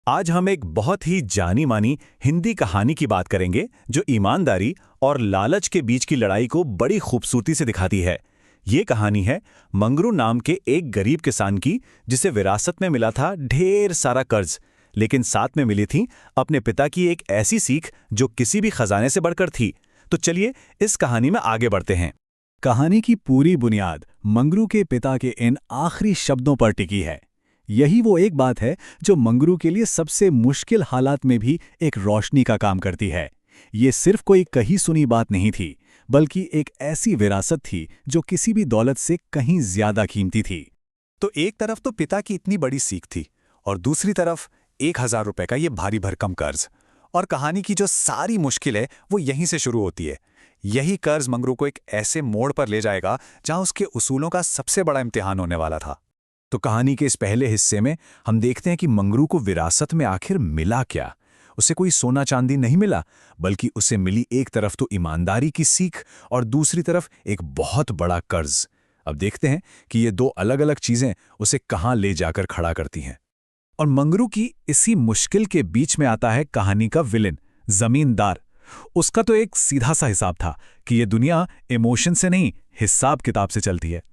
आज हम एक बहुत ही जानी मानी हिंदी कहानी की बात करेंगे जो ईमानदारी और लालच के बीच की लड़ाई को बड़ी खूबसूरती से दिखाती है। ये कहानी है मंगरू नाम के एक गरीब किसान की, जिसे विरासत में मिला था ढेर सारा कर्ज, लेकिन साथ में मिली थी अपने पिता की एक ऐसी सीख जो किसी भी खजाने से बढ़कर थी। तो चलिए इस कहानी में आगे बढ़ते हैं। कहानी की पूरी बुनियाद मंगरू के पिता के इन आखिरी शब्दों पर टिकी है। यही वो एक बात है जो मंगरू के लिए सबसे मुश्किल हालात में भी एक रोशनी का काम करती है। ये सिर्फ कोई कही सुनी बात नहीं थी, बल्कि एक ऐसी विरासत थी जो किसी भी दौलत से कहीं ज्यादा कीमती थी। तो एक तरफ तो पिता की इतनी बड़ी सीख थी और दूसरी तरफ 1000 रुपए का ये भारी भरकम कर्ज। और कहानी की जो सारी मुश्किल है वो यहीं से शुरू होती है। यही कर्ज मंगरू को एक ऐसे मोड़ पर ले जाएगा जहां उसके उसूलों का सबसे बड़ा इम्तिहान होने वाला था। तो कहानी के इस पहले हिस्से में हम देखते हैं कि मंगरू को विरासत में आखिर मिला क्या। उसे कोई सोना चांदी नहीं मिला, बल्कि उसे मिली एक तरफ तो ईमानदारी की सीख और दूसरी तरफ एक बहुत बड़ा कर्ज। अब देखते हैं कि ये दो अलग अलग चीजें उसे कहां ले जाकर खड़ा करती हैं। और मंगरू की इसी मुश्किल के बीच में आता है कहानी का विलेन, जमींदार। उसका तो एक सीधा सा हिसाब था कि ये दुनिया इमोशन से नहीं, हिसाब किताब से चलती है।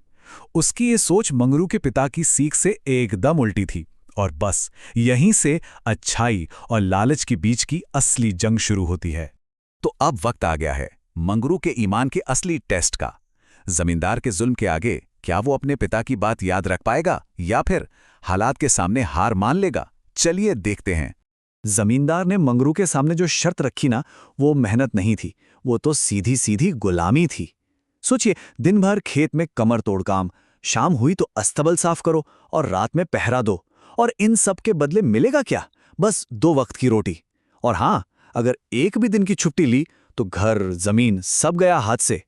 उसकी ये सोच मंगरू के पिता की सीख से एकदम उल्टी थी, और बस यहीं से अच्छाई और लालच के बीच की असली जंग शुरू होती है। तो अब वक्त आ गया है मंगरू के ईमान के असली टेस्ट का। जमींदार के जुल्म के आगे क्या वो अपने पिता की बात याद रख पाएगा या फिर हालात के सामने हार मान लेगा? चलिए देखते हैं। जमींदार ने मंगरू के सामने जो शर्त रखी ना, वो मेहनत नहीं थी, वो तो सीधी सीधी गुलामी थी। सोचिए, दिन भर खेत में कमर तोड़ काम, शाम हुई तो अस्तबल साफ करो और रात में पहरा दो, और इन सब के बदले मिलेगा क्या? बस 2 वक्त की रोटी। और हाँ, अगर एक भी दिन की छुट्टी ली तो घर जमीन सब गया हाथ से।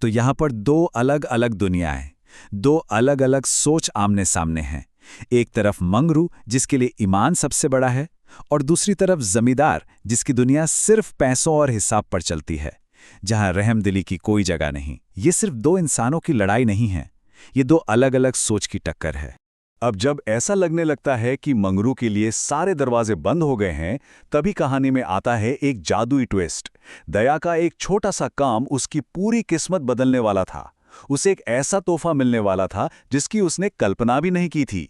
तो यहाँ पर 2 अलग अलग दुनियाएं, 2 अलग अलग सोच आमने सामने हैं। एक तरफ मंगरू जिसके लिए ईमान सबसे बड़ा है, और दूसरी तरफ जमींदार जिसकी दुनिया सिर्फ पैसों और हिसाब पर चलती है, जहां रहमदिली की कोई जगह नहीं। ये सिर्फ 2 इंसानों की लड़ाई नहीं है, ये 2 अलग अलग सोच की टक्कर है। अब जब ऐसा लगने लगता है कि मंगरू के लिए सारे दरवाजे बंद हो गए हैं, तभी कहानी में आता है एक जादुई ट्विस्ट। दया का एक छोटा सा काम उसकी पूरी किस्मत बदलने वाला था। उसे एक ऐसा तोहफा मिलने वाला था जिसकी उसने कल्पना भी नहीं की थी।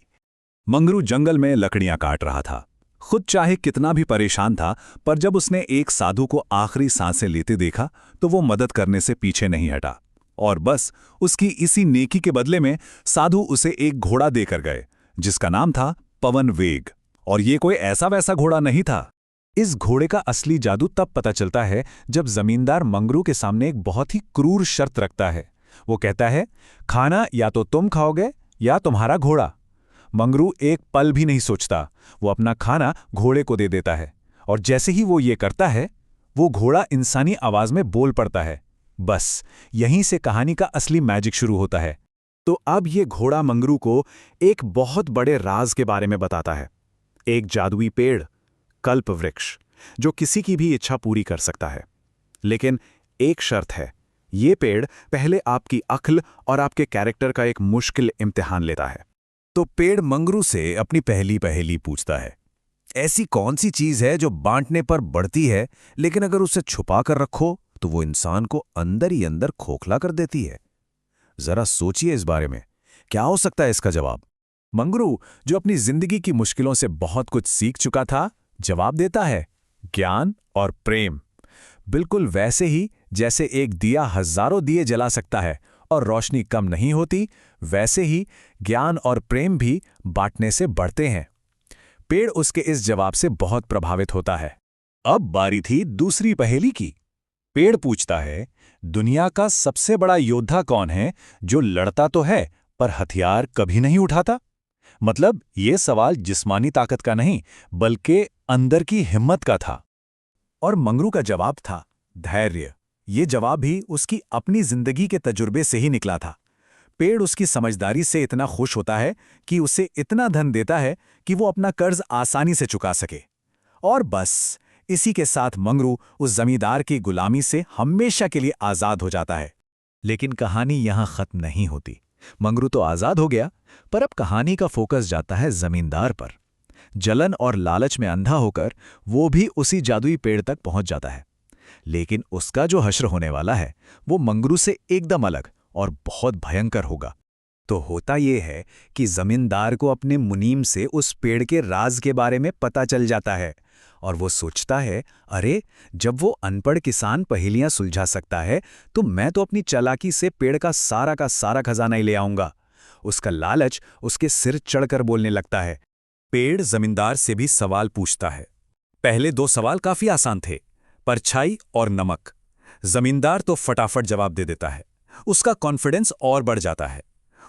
मंगरू जंगल में लकड़ियां काट रहा था। खुद चाहे कितना भी परेशान था, पर जब उसने एक साधु को आखिरी सांसें लेते देखा तो वो मदद करने से पीछे नहीं हटा। और बस उसकी इसी नेकी के बदले में साधु उसे एक घोड़ा देकर गए जिसका नाम था पवन वेग। और ये कोई ऐसा वैसा घोड़ा नहीं था। इस घोड़े का असली जादू तब पता चलता है जब जमींदार मंगरू के सामने एक बहुत ही क्रूर शर्त रखता है। वो कहता है, खाना या तो तुम खाओगे या तुम्हारा घोड़ा। मंगरू एक पल भी नहीं सोचता, वो अपना खाना घोड़े को दे देता है। और जैसे ही वो ये करता है, वो घोड़ा इंसानी आवाज में बोल पड़ता है। बस यहीं से कहानी का असली मैजिक शुरू होता है। तो अब ये घोड़ा मंगरू को एक बहुत बड़े राज के बारे में बताता है। एक जादुई पेड़, कल्प वृक्ष, जो किसी की भी इच्छा पूरी कर सकता है। लेकिन एक शर्त है, ये पेड़ पहले आपकी अक्ल और आपके कैरेक्टर का एक मुश्किल इम्तिहान लेता है। तो पेड़ मंगरू से अपनी पहली पहेली पूछता है, ऐसी कौन सी चीज है जो बांटने पर बढ़ती है, लेकिन अगर उसे छुपा कर रखो तो वो इंसान को अंदर ही अंदर खोखला कर देती है? जरा सोचिए इस बारे में, क्या हो सकता है इसका जवाब? मंगरू, जो अपनी जिंदगी की मुश्किलों से बहुत कुछ सीख चुका था, जवाब देता है, ज्ञान और प्रेम। बिल्कुल वैसे ही जैसे एक दिया हजारों दिए जला सकता है और रोशनी कम नहीं होती, वैसे ही ज्ञान और प्रेम भी बांटने से बढ़ते हैं। पेड़ उसके इस जवाब से बहुत प्रभावित होता है। अब बारी थी दूसरी पहेली की। पेड़ पूछता है, दुनिया का सबसे बड़ा योद्धा कौन है जो लड़ता तो है पर हथियार कभी नहीं उठाता? मतलब ये सवाल जिस्मानी ताकत का नहीं, बल्कि अंदर की हिम्मत का था। और मंगरू का जवाब था धैर्य। ये जवाब भी उसकी अपनी जिंदगी के तजुर्बे से ही निकला था। पेड़ उसकी समझदारी से इतना खुश होता है कि उसे इतना धन देता है कि वो अपना कर्ज आसानी से चुका सके। और बस इसी के साथ मंगरू उस जमींदार की गुलामी से हमेशा के लिए आजाद हो जाता है। लेकिन कहानी यहां खत्म नहीं होती। मंगरू तो आजाद हो गया, पर अब कहानी का फोकस जाता है जमींदार पर। जलन और लालच में अंधा होकर वो भी उसी जादुई पेड़ तक पहुंच जाता है। लेकिन उसका जो हश्र होने वाला है वो मंगरू से एकदम अलग और बहुत भयंकर होगा। तो होता ये है कि जमींदार को अपने मुनीम से उस पेड़ के राज के बारे में पता चल जाता है और वो सोचता है, अरे जब वो अनपढ़ किसान पहेलियां सुलझा सकता है तो मैं तो अपनी चालाकी से पेड़ का सारा खजाना ही ले आऊंगा। उसका लालच उसके सिर चढ़कर बोलने लगता है। पेड़ जमींदार से भी सवाल पूछता है। पहले 2 सवाल काफी आसान थे, परछाई और नमक। जमींदार तो फटाफट जवाब दे देता है। उसका कॉन्फिडेंस और बढ़ जाता है।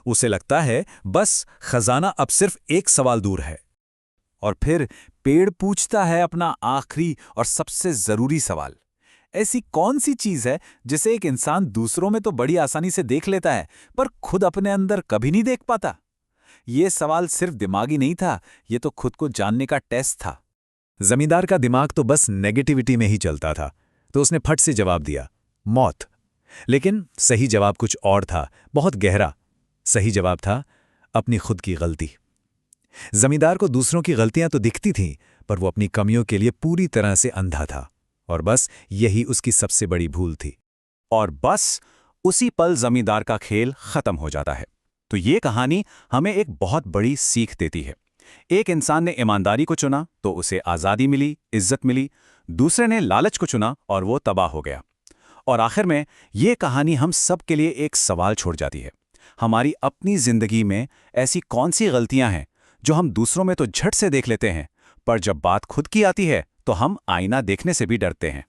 उसे लगता है बस खजाना अब सिर्फ एक सवाल दूर है। और फिर पेड़ पूछता है अपना आखिरी और सबसे जरूरी सवाल। ऐसी कौन सी चीज है जिसे एक इंसान दूसरों में तो बड़ी आसानी से देख लेता है पर खुद अपने अंदर कभी नहीं देख पाता? ये सवाल सिर्फ दिमागी नहीं था, ये तो खुद को जानने का टेस्ट था। जमींदार का दिमाग तो बस नेगेटिविटी में ही चलता था, तो उसने फट से जवाब दिया, मौत। लेकिन सही जवाब कुछ और था, बहुत गहरा। सही जवाब था अपनी खुद की गलती। जमींदार को दूसरों की गलतियां तो दिखती थीं, पर वो अपनी कमियों के लिए पूरी तरह से अंधा था, और बस यही उसकी सबसे बड़ी भूल थी। और बस उसी पल जमींदार का खेल खत्म हो जाता है। तो ये कहानी हमें एक बहुत बड़ी सीख देती है। एक इंसान ने ईमानदारी को चुना तो उसे आज़ादी मिली, इज्जत मिली। दूसरे ने लालच को चुना और वो तबाह हो गया। और आखिर में ये कहानी हम सब के लिए एक सवाल छोड़ जाती है। हमारी अपनी जिंदगी में ऐसी कौन सी गलतियां हैं जो हम दूसरों में तो झट से देख लेते हैं, पर जब बात खुद की आती है तो हम आईना देखने से भी डरते हैं।